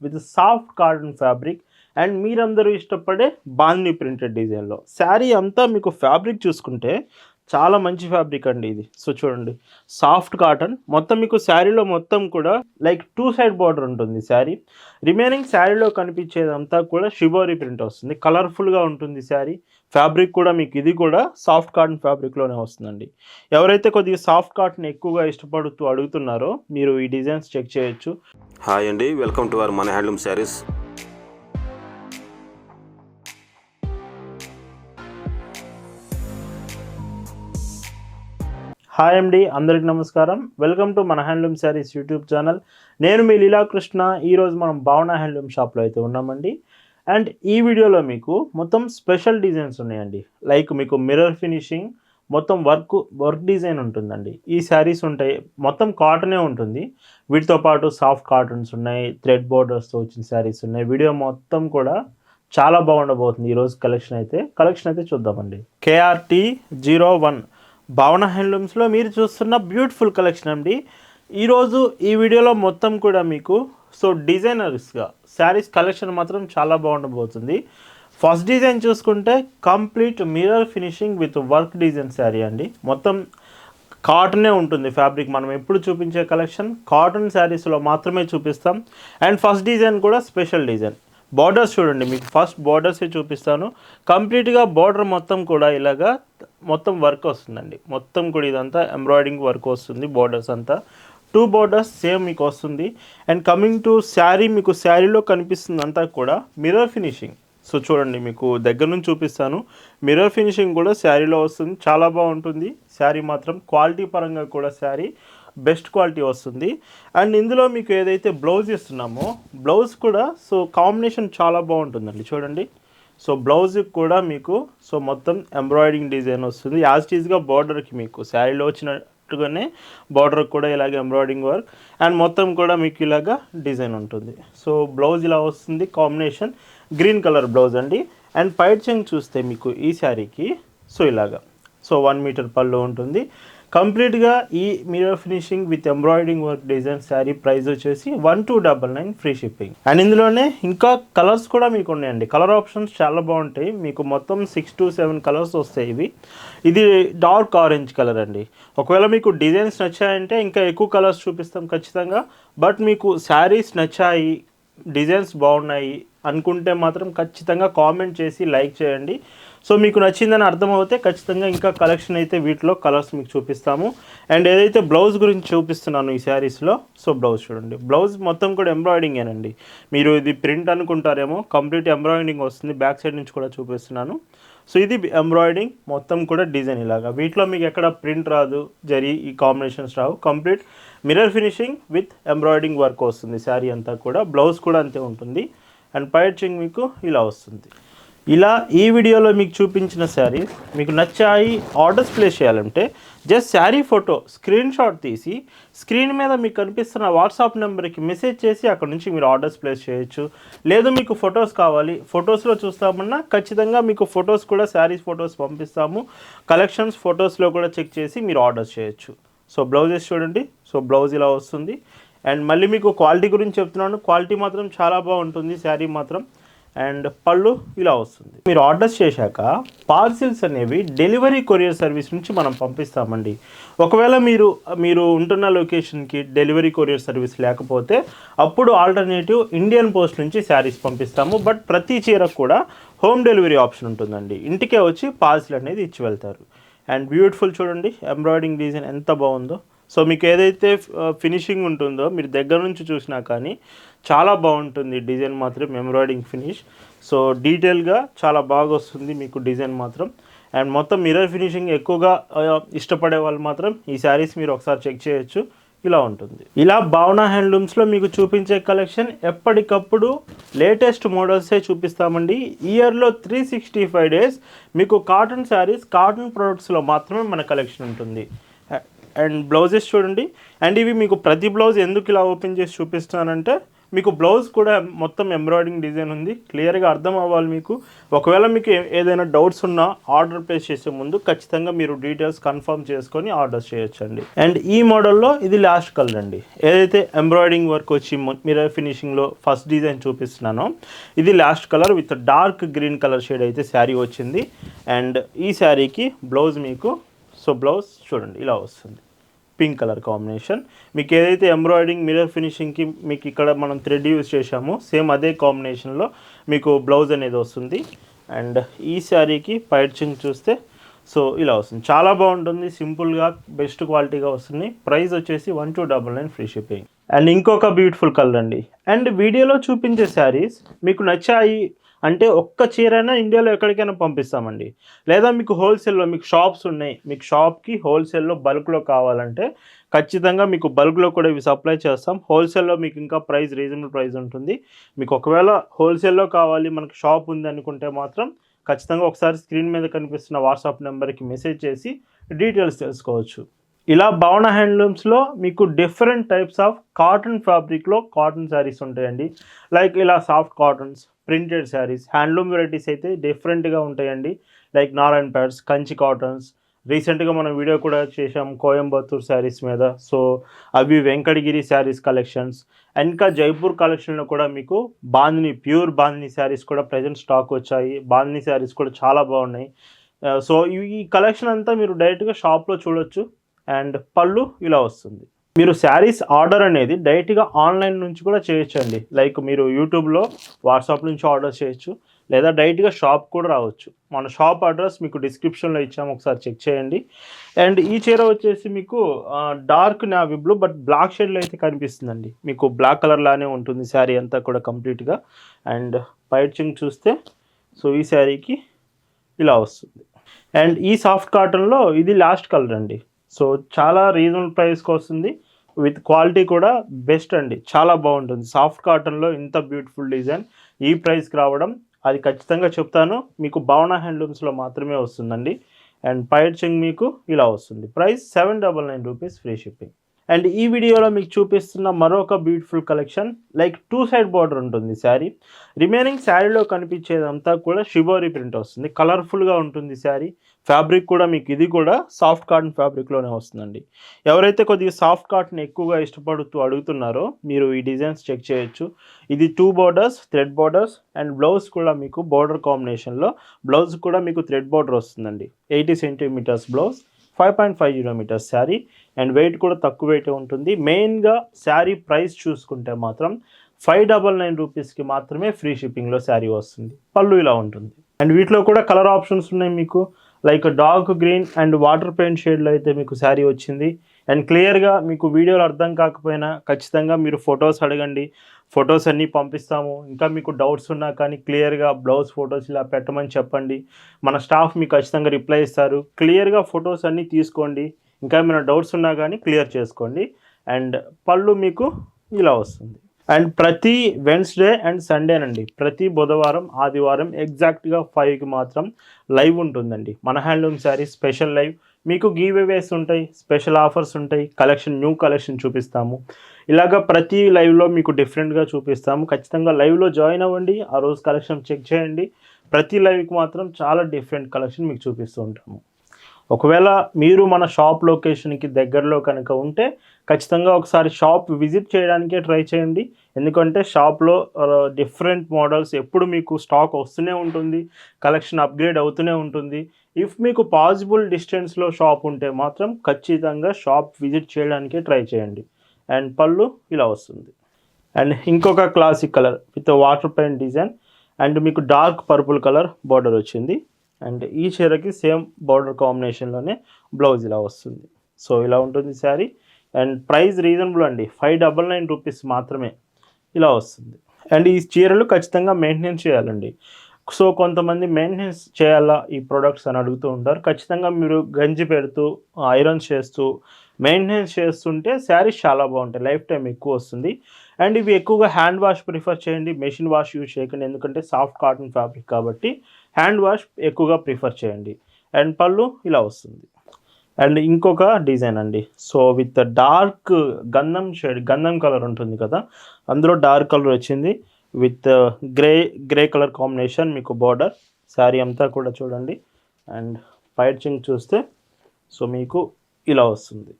With soft cotton fabric and మీరందరూ ఇష్టపడే bandhani printed డిజైన్లో. శారీ అంతా మీకు ఫ్యాబ్రిక్ చూసుకుంటే చాలా మంచి ఫ్యాబ్రిక్ అండి ఇది. సో చూడండి, సాఫ్ట్ కాటన్ మొత్తం మీకు శారీలో మొత్తం కూడా లైక్ 2 సైడ్ బార్డర్ ఉంటుంది శారీ. రిమైనింగ్ శారీలో కనిపించేదంతా కూడా షిబోరి ప్రింట్ వస్తుంది. కలర్ఫుల్గా ఉంటుంది శారీ. ఫ్యాబ్రిక్ కూడా మీకు ఇది కూడా సాఫ్ట్ కాటన్ ఫ్యాబ్రిక్లోనే వస్తుందండి. ఎవరైతే కొద్దిగా సాఫ్ట్ కాటన్ ఎక్కువగా ఇష్టపడుతూ అడుగుతున్నారో మీరు ఈ డిజైన్స్ చెక్ చేయొచ్చు. హాయ్ అండి, వెల్కమ్ టు అవర్ మన హ్యాండ్లూమ్ శారీస్. హాయ్ అండి, అందరికి నమస్కారం. వెల్కమ్ టు మన హ్యాండ్లూమ్ శారీస్ యూట్యూబ్ ఛానల్. నేను మీ లీలాకృష్ణ. ఈరోజు మనం భావన హ్యాండ్లూమ్ షాప్లో అయితే ఉన్నామండి. అండ్ ఈ వీడియోలో మీకు మొత్తం స్పెషల్ డిజైన్స్ ఉన్నాయండి. లైక్ మీకు మిర్రర్ ఫినిషింగ్, మొత్తం వర్క్ డిజైన్ ఉంటుందండి. ఈ శారీస్ ఉంటాయి, మొత్తం కాటనే ఉంటుంది. వీటితో పాటు సాఫ్ట్ కాటన్స్ ఉన్నాయి, థ్రెడ్ బోర్డర్స్తో వచ్చిన శారీస్ ఉన్నాయి. వీడియో మొత్తం కూడా చాలా బాగుండబోతుంది. ఈరోజు కలెక్షన్ అయితే చూద్దామండి. KRT 01 భావన హ్యాండ్లూమ్స్లో మీరు చూస్తున్న బ్యూటిఫుల్ కలెక్షన్ అండి. ఈరోజు ఈ వీడియోలో మొత్తం కూడా మీకు డిజైనర్స్గా శారీస్ కలెక్షన్ మాత్రం చాలా బాగుండబోతుంది. ఫస్ట్ డిజైన్ చూసుకుంటే complete mirror finishing with work design sari అండి. మొత్తం కాటనే ఉంటుంది ఫ్యాబ్రిక్. మనం ఎప్పుడు చూపించే కలెక్షన్ కాటన్ శారీస్లో మాత్రమే చూపిస్తాం. అండ్ ఫస్ట్ డిజైన్ కూడా స్పెషల్ డిజైన్. బార్డర్స్ చూడండి, మీకు ఫస్ట్ బార్డర్సే చూపిస్తాను. కంప్లీట్గా బార్డర్ మొత్తం కూడా ఇలాగా మొత్తం వర్క్ వస్తుందండి. మొత్తం కూడా ఇదంతా ఎంబ్రాయిడింగ్ వర్క్ వస్తుంది. బార్డర్స్ అంతా 2 బార్డర్స్ సేమ్ మీకు వస్తుంది. అండ్ కమింగ్ టు శారీ, మీకు శారీలో కనిపిస్తుంది అంతా కూడా మిర్రర్ ఫినిషింగ్. సో చూడండి, మీకు దగ్గర నుంచి చూపిస్తాను. మిర్రర్ ఫినిషింగ్ కూడా శారీలో వస్తుంది. చాలా బాగుంటుంది శారీ మాత్రం. క్వాలిటీ పరంగా కూడా శారీ బెస్ట్ క్వాలిటీ వస్తుంది. అండ్ ఇందులో మీకు ఏదైతే బ్లౌజ్ ఇస్తున్నామో బ్లౌజ్ కూడా కాంబినేషన్ చాలా బాగుంటుందండి. చూడండి, బ్లౌజ్కి కూడా మీకు మొత్తం ఎంబ్రాయిడింగ్ డిజైన్ వస్తుంది. యాజ్ టీజ్గా బార్డర్కి మీకు శారీలో వచ్చినట్టుగానే బార్డర్కి కూడా ఇలాగ ఎంబ్రాయిడింగ్ వర్క్ అండ్ మొత్తం కూడా మీకు ఇలాగా డిజైన్ ఉంటుంది. బ్లౌజ్ ఇలా వస్తుంది. కాంబినేషన్ గ్రీన్ కలర్ బ్లౌజ్ అండి. అండ్ పైట్ చెంగ్ చూస్తే మీకు ఈ శారీకి ఇలాగా 1 మీటర్ పళ్ళు ఉంటుంది. కంప్లీట్గా ఈ mirror finishing with embroidering work design sari price వచ్చేసి 1299 ఫ్రీ షిప్పింగ్. అండ్ ఇందులోనే ఇంకా కలర్స్ కూడా మీకు ఉన్నాయండి. కలర్ ఆప్షన్స్ చాలా బాగుంటాయి. మీకు మొత్తం 6 to 7 కలర్స్ వస్తాయి. ఇది డార్క్ ఆరెంజ్ కలర్ అండి. ఒకవేళ మీకు డిజైన్స్ నచ్చాయంటే ఇంకా ఎక్కువ కలర్స్ చూపిస్తాం ఖచ్చితంగా. బట్ మీకు శారీస్ నచ్చాయి, డిజైన్స్ బాగున్నాయి అనుకుంటే మాత్రం ఖచ్చితంగా కామెంట్ చేసి లైక్ చేయండి. మీకు నచ్చిందని అర్థమవుతే ఖచ్చితంగా ఇంకా కలెక్షన్ అయితే వీటిలో కలర్స్ మీకు చూపిస్తాము. అండ్ ఏదైతే బ్లౌజ్ గురించి చూపిస్తున్నాను ఈ శారీస్లో, బ్లౌజ్ చూడండి. బ్లౌజ్ మొత్తం కూడా ఎంబ్రాయిడింగేనండి. మీరు ఇది ప్రింట్ అనుకుంటారేమో, కంప్లీట్ ఎంబ్రాయిడింగ్ వస్తుంది. బ్యాక్ సైడ్ నుంచి కూడా చూపిస్తున్నాను. ఇది ఎంబ్రాయిడింగ్ మొత్తం కూడా డిజైన్ ఇలాగా. వీటిలో మీకు ఎక్కడ ప్రింట్ రాదు, ఈ combinations Rao. Complete mirror finishing with embroidering work వస్తుంది శారీ అంతా కూడా. బ్లౌజ్ కూడా అంతే ఉంటుంది. అండ్ పైచింగ్ మీకు ఇలా వస్తుంది. ఇలా ఈ వీడియోలో మీకు చూపించిన శారీ మీకు నచ్చాయి, ఆర్డర్స్ ప్లేస్ చేయాలంటే just sari photo screen shot తీసి స్క్రీన్ మీద మీకు కనిపిస్తున్న వాట్సాప్ నెంబర్కి మెసేజ్ చేసి అక్కడ నుంచి మీరు ఆర్డర్స్ ప్లేస్ చేయొచ్చు. లేదు మీకు ఫొటోస్ కావాలి, ఫొటోస్లో చూస్తామన్నా ఖచ్చితంగా మీకు ఫొటోస్ కూడా శారీస్ ఫొటోస్ పంపిస్తాము. కలెక్షన్స్ ఫొటోస్లో కూడా చెక్ చేసి మీరు ఆర్డర్స్ చేయొచ్చు. బ్లౌజెస్ చూడండి. బ్లౌజ్ ఇలా వస్తుంది. అండ్ మళ్ళీ మీకు క్వాలిటీ గురించి చెప్తున్నాను. క్వాలిటీ మాత్రం చాలా బాగుంటుంది శారీ మాత్రం. అండ్ పళ్ళు ఇలా వస్తుంది. మీరు ఆర్డర్స్ చేశాక పార్సిల్స్ అనేవి డెలివరీ కొరియర్ సర్వీస్ నుంచి మనం పంపిస్తామండి. ఒకవేళ మీరు ఉంటున్న లొకేషన్కి డెలివరీ కొరియర్ సర్వీస్ లేకపోతే అప్పుడు ఆల్టర్నేటివ్ ఇండియన్ పోస్ట్ నుంచి శారీస్ పంపిస్తాము. బట్ ప్రతి చీరకు కూడా హోమ్ డెలివరీ ఆప్షన్ ఉంటుందండి. ఇంటికే వచ్చి పార్సిల్ అనేది ఇచ్చి వెళ్తారు. అండ్ బ్యూటిఫుల్ చూడండి, ఎంబ్రాయిడింగ్ డిజైన్ ఎంత బాగుందో. మీకు ఏదైతే ఫినిషింగ్ ఉంటుందో మీరు దగ్గర నుంచి చూసినా కానీ చాలా బాగుంటుంది డిజైన్ మాత్రం. ఎంబ్రాయిడింగ్ ఫినిష్ డీటెయిల్గా చాలా బాగా వస్తుంది మీకు డిజైన్ మాత్రం. అండ్ మొత్తం మిర్రర్ ఫినిషింగ్ ఎక్కువగా ఇష్టపడే వాళ్ళు మాత్రం ఈ శారీస్ మీరు ఒకసారి చెక్ చేయొచ్చు. ఇలా ఉంటుంది. ఇలా భావన హ్యాండ్లూమ్స్లో మీకు చూపించే కలెక్షన్ ఎప్పటికప్పుడు లేటెస్ట్ మోడల్సే చూపిస్తామండి. ఇయర్లో 365 days మీకు కాటన్ శారీస్, కాటన్ ప్రొడక్ట్స్లో మాత్రమే మన కలెక్షన్ ఉంటుంది. అండ్ బ్లౌజెస్ చూడండి. అండ్ ఇవి మీకు ప్రతి బ్లౌజ్ ఎందుకు ఇలా ఓపెన్ చేసి చూపిస్తానంటే మీకు బ్లౌజ్ కూడా మొత్తం ఎంబ్రాయిడింగ్ డిజైన్ ఉంది. క్లియర్గా అర్థం అవ్వాలి మీకు. ఒకవేళ మీకు ఏదైనా డౌట్స్ ఉన్నా ఆర్డర్ ప్లేస్ చేసే ముందు ఖచ్చితంగా మీరు డీటెయిల్స్ కన్ఫర్మ్ చేసుకొని ఆర్డర్ చేయొచ్చండి. అండ్ ఈ మోడల్లో ఇది లాస్ట్ కలర్ అండి. ఏదైతే ఎంబ్రాయిడింగ్ వర్క్ వచ్చి మిర్రర్ ఫినిషింగ్లో ఫస్ట్ డిజైన్ చూపిస్తున్నానో ఇది last colour with dark green colour shade అయితే శారీ వచ్చింది. అండ్ ఈ శారీకి బ్లౌజ్ మీకు బ్లౌజ్ చూడండి ఇలా వస్తుంది, పింక్ కలర్ కాంబినేషన్. మీకు ఏదైతే ఎంబ్రాయిడింగ్ మిర్రర్ ఫినిషింగ్కి మీకు ఇక్కడ మనం థ్రెడ్ యూజ్ చేసామో సేమ్ అదే కాంబినేషన్లో మీకు బ్లౌజ్ అనేది వస్తుంది. అండ్ ఈ శారీకి పైచింగ్ చూస్తే ఇలా వస్తుంది, చాలా బాగుంటుంది, సింపుల్గా బెస్ట్ క్వాలిటీగా వస్తుంది. ప్రైస్ వచ్చేసి 1299 ఫ్రీ షిప్పింగ్. అండ్ ఇంకొక బ్యూటిఫుల్ కలర్ అండి. అండ్ వీడియోలో చూపించే శారీస్ మీకు నచ్చాయి అంటే ఒక్క చీరైనా ఇండియాలో ఎక్కడికైనా పంపిస్తామండి. లేదా మీకు హోల్సేల్లో మీకు షాప్స్ ఉన్నాయి, మీకు షాప్కి హోల్సేల్లో బల్క్లో కావాలంటే ఖచ్చితంగా మీకు బల్క్లో కూడా ఇవి సప్లై చేస్తాం. హోల్సేల్లో మీకు ఇంకా ప్రైస్ రీజనబుల్ ప్రైస్ ఉంటుంది. మీకు ఒకవేళ హోల్సేల్లో కావాలి మనకు షాప్ ఉంది అనుకుంటే మాత్రం ఖచ్చితంగా ఒకసారి స్క్రీన్ మీద కనిపిస్తున్న వాట్సాప్ నెంబర్కి మెసేజ్ చేసి డీటెయిల్స్ తెలుసుకోవచ్చు. ఇలా భావన హ్యాండ్లూమ్స్లో మీకు డిఫరెంట్ టైప్స్ ఆఫ్ కాటన్ ఫ్యాబ్రిక్లో కాటన్ శారీస్ ఉంటాయండి. లైక్ ఇలా soft cottons, printed saris, handloom varieties అయితే డిఫరెంట్గా ఉంటాయండి. లైక్ నారాయణ ప్యాడ్స్, కంచి కాటన్స్, రీసెంట్గా మనం వీడియో కూడా చేసాం కోయంబత్తూర్ శారీస్ మీద. అవి వెంకటగిరి శారీస్ కలెక్షన్స్. ఇంకా జైపూర్ కలెక్షన్లో కూడా మీకు బాందిని, ప్యూర్ బాందిని శారీస్ కూడా ప్రజెంట్ స్టాక్ వచ్చాయి. బాందిని శారీస్ కూడా చాలా బాగున్నాయి. ఈ కలెక్షన్ అంతా మీరు డైరెక్ట్గా షాప్లో చూడొచ్చు. అండ్ పళ్ళు ఇలా వస్తుంది. మీరు శారీస్ ఆర్డర్ అనేది డైరెక్ట్గా ఆన్లైన్ నుంచి కూడా చేయొచ్చండి. లైక్ మీరు యూట్యూబ్లో వాట్సాప్ నుంచి ఆర్డర్ చేయొచ్చు, లేదా డైరెక్ట్గా షాప్ కూడా రావచ్చు. మన షాప్ అడ్రస్ మీకు డిస్క్రిప్షన్లో ఇచ్చాము, ఒకసారి చెక్ చేయండి. అండ్ ఈ చీర వచ్చేసి మీకు dark navy blue but black షేడ్లో అయితే కనిపిస్తుందండి. మీకు బ్లాక్ కలర్ లానే ఉంటుంది శారీ అంతా కూడా కంప్లీట్గా. అండ్ పైచింగ్ చూస్తే ఈ శారీకి ఇలా వస్తుంది. అండ్ ఈ సాఫ్ట్ కాటన్లో ఇది లాస్ట్ కలర్ అండి. చాలా రీజనబుల్ ప్రైస్కి వస్తుంది, విత్ క్వాలిటీ కూడా బెస్ట్ అండి, చాలా బాగుంటుంది. సాఫ్ట్ కాటన్లో ఇంత బ్యూటిఫుల్ డిజైన్ ఈ ప్రైస్కి రావడం అది ఖచ్చితంగా చెప్తాను, మీకు భావన హ్యాండ్లూమ్స్లో మాత్రమే వస్తుందండి. అండ్ పైచింగ్ మీకు ఇలా వస్తుంది. Price 799 rupees free shipping. And ఈ వీడియోలో మీకు చూపిస్తున్న మరొక beautiful collection like 2 side border ఉంటుంది శారీ. రిమైనింగ్ శారీలో కనిపించేదంతా కూడా షిబోరి ప్రింట్ వస్తుంది, కలర్ఫుల్గా ఉంటుంది శారీ. ఫ్యాబ్రిక్ కూడా మీకు ఇది కూడా సాఫ్ట్ కాటన్ ఫ్యాబ్రిక్లోనే వస్తుందండి. ఎవరైతే కొద్దిగా సాఫ్ట్ కాటన్ ఎక్కువగా ఇష్టపడుతూ అడుగుతున్నారో మీరు ఈ డిజైన్స్ చెక్ చేయొచ్చు. ఇది 2 borders, thread borders. And blouse కూడా మీకు బార్డర్ కాంబినేషన్లో బ్లౌజ్ కూడా మీకు థ్రెడ్ బార్డర్ వస్తుందండి. 80 centimetres blouse, 5.50 metres sari. And weight కూడా తక్కువ వెయిట్ ఉంటుంది. మెయిన్గా శారీ ప్రైస్ చూసుకుంటే మాత్రం 599 రూపీస్కి మాత్రమే ఫ్రీ షిప్పింగ్లో శారీ వస్తుంది. పళ్ళు ఇలా ఉంటుంది. అండ్ వీటిలో కూడా కలర్ ఆప్షన్స్ ఉన్నాయి మీకు. Like dark green and water paint షేడ్లో అయితే మీకు శారీ వచ్చింది. అండ్ క్లియర్గా మీకు వీడియోలో అర్థం కాకపోయినా ఖచ్చితంగా మీరు ఫొటోస్ అడగండి, ఫొటోస్ అన్నీ పంపిస్తాము. ఇంకా మీకు డౌట్స్ ఉన్నా కానీ క్లియర్గా బ్లౌజ్ ఫొటోస్ ఇలా పెట్టమని చెప్పండి, మన స్టాఫ్ మీకు ఖచ్చితంగా రిప్లై ఇస్తారు. క్లియర్గా ఫొటోస్ అన్నీ తీసుకోండి, ఇంకా ఏమైనా డౌట్స్ ఉన్నా కానీ క్లియర్ చేసుకోండి. అండ్ పళ్ళు మీకు ఇలా వస్తుంది. అండ్ ప్రతి వెన్స్డే అండ్ సండేనండి, ప్రతి బుధవారం ఆదివారం ఎగ్జాక్ట్గా 5కి మాత్రం లైవ్ ఉంటుందండి. మన హ్యాండ్లూమ్ శారీస్ స్పెషల్ లైవ్. మీకు గివ్ అవేస్ ఉంటాయి, స్పెషల్ ఆఫర్స్ ఉంటాయి, కలెక్షన్ న్యూ కలెక్షన్ చూపిస్తాము. ఇలాగ ప్రతి లైవ్లో మీకు డిఫరెంట్గా చూపిస్తాము. ఖచ్చితంగా లైవ్లో జాయిన్ అవ్వండి, ఆ రోజు కలెక్షన్ చెక్ చేయండి. ప్రతి లైవ్కి మాత్రం చాలా డిఫరెంట్ కలెక్షన్ మీకు చూపిస్తూ ఉంటాము. ఒకవేళ మీరు మన షాప్ లొకేషన్కి దగ్గరలో కనుక ఉంటే ఖచ్చితంగా ఒకసారి షాప్ విజిట్ చేయడానికే ట్రై చేయండి. ఎందుకంటే షాప్లో డిఫరెంట్ మోడల్స్ ఎప్పుడు మీకు స్టాక్ వస్తూనే ఉంటుంది, కలెక్షన్ అప్గ్రేడ్ అవుతూనే ఉంటుంది. ఇఫ్ మీకు పాసిబుల్ డిస్టెన్స్లో షాప్ ఉంటే మాత్రం ఖచ్చితంగా షాప్ విజిట్ చేయడానికే ట్రై చేయండి. అండ్ పళ్ళు ఇలా వస్తుంది. అండ్ ఇంకొక classic colour with water paint design and మీకు డార్క్ పర్పుల్ కలర్ బార్డర్ వచ్చింది. అండ్ ఈ చీరకి సేమ్ బార్డర్ కాంబినేషన్లోనే బ్లౌజ్ ఇలా వస్తుంది. ఇలా ఉంటుంది శారీ. అండ్ ప్రైస్ రీజనబుల్ అండి, 599 రూపీస్ మాత్రమే ఇలా వస్తుంది. అండ్ ఈ చీరలు ఖచ్చితంగా మెయింటెనెన్స్ చేయాలండి. కొంతమంది మెయింటెనెన్స్ చేయాలా ఈ ప్రొడక్ట్స్ అని అడుగుతూ ఉంటారు. ఖచ్చితంగా మీరు గంజి పెడుతూ ఐరన్ చేస్తూ మెయింటెనెన్స్ చేస్తుంటే శారీస్ చాలా బాగుంటాయి, లైఫ్ టైం ఎక్కువ వస్తుంది. అండ్ ఇవి ఎక్కువగా హ్యాండ్ వాష్ ప్రిఫర్ చేయండి, మెషిన్ వాష్ యూజ్ చేయకండి. ఎందుకంటే సాఫ్ట్ కాటన్ ఫ్యాబ్రిక్ కాబట్టి హ్యాండ్ వాష్ ఎక్కువగా ప్రిఫర్ చేయండి. అండ్ పళ్ళు ఇలా వస్తుంది. అండ్ ఇంకొక డిజైన్ అండి. సో విత్ డార్క్ గంధం షేడ్, గంధం కలర్ ఉంటుంది కదా, అందులో డార్క్ కలర్ వచ్చింది విత్ గ్రే కలర్ కాంబినేషన్ మీకు బార్డర్. శారీ అంతా కూడా చూడండి. అండ్ పైచింగ్ చూస్తే సో మీకు ఇలా వస్తుంది.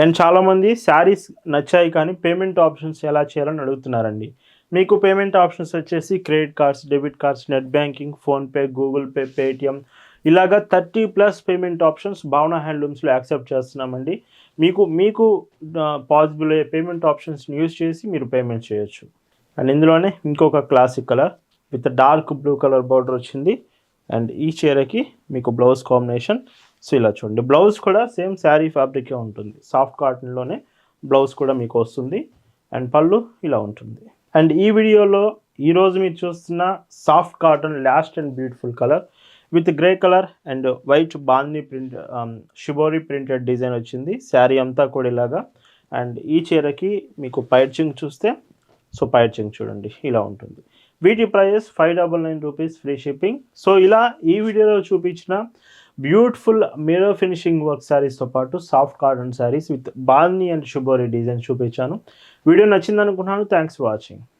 అండ్ చాలామంది శారీస్ నచ్చాయి కానీ పేమెంట్ ఆప్షన్స్ ఎలా చేయాలని అడుగుతున్నారండి. మీకు పేమెంట్ ఆప్షన్స్ వచ్చేసి credit cards, debit cards, net banking, PhonePe, Google pay, Paytm ఇలాగా 30+ పేమెంట్ ఆప్షన్స్ భావన హ్యాండ్లూమ్స్లో యాక్సెప్ట్ చేస్తున్నామండి. మీకు పాసిబుల్ అయ్యే పేమెంట్ ఆప్షన్స్ని యూజ్ చేసి మీరు పేమెంట్ చేయొచ్చు. అండ్ ఇందులోనే ఇంకొక classic colour with dark blue colour border వచ్చింది. అండ్ ఈ చీరకి మీకు బ్లౌజ్ కాంబినేషన్ సో ఇలా చూడండి. బ్లౌజ్ కూడా సేమ్ శారీ ఫ్యాబ్రికే ఉంటుంది, సాఫ్ట్ కాటన్లోనే బ్లౌజ్ కూడా మీకు వస్తుంది. అండ్ పళ్ళు ఇలా ఉంటుంది. అండ్ ఈ వీడియోలో ఈరోజు మీరు చూస్తున్న soft cotton last and beautiful colour with grey colour and white బాందీ ప్రింట్, షిబోరి ప్రింటెడ్ డిజైన్ వచ్చింది. శారీ అంతా కూడా ఇలాగా. అండ్ ఈ చీరకి మీకు పైచింగ్ చూస్తే సో పైచింగ్ చూడండి ఇలా ఉంటుంది. వీటి price 599 rupees, free shipping. So ఇలా ఈ వీడియోలో చూపించిన బ్యూటిఫుల్ మిర్రర్ ఫినిషింగ్ వర్క్ శారీస్తో పాటు సాఫ్ట్ కాటన్ శారీస్ విత్ బాందీ అండ్ షిబోరి డిజైన్ చూపించాను. వీడియో నచ్చింది అనుకుంటున్నాను. Thanks for watching.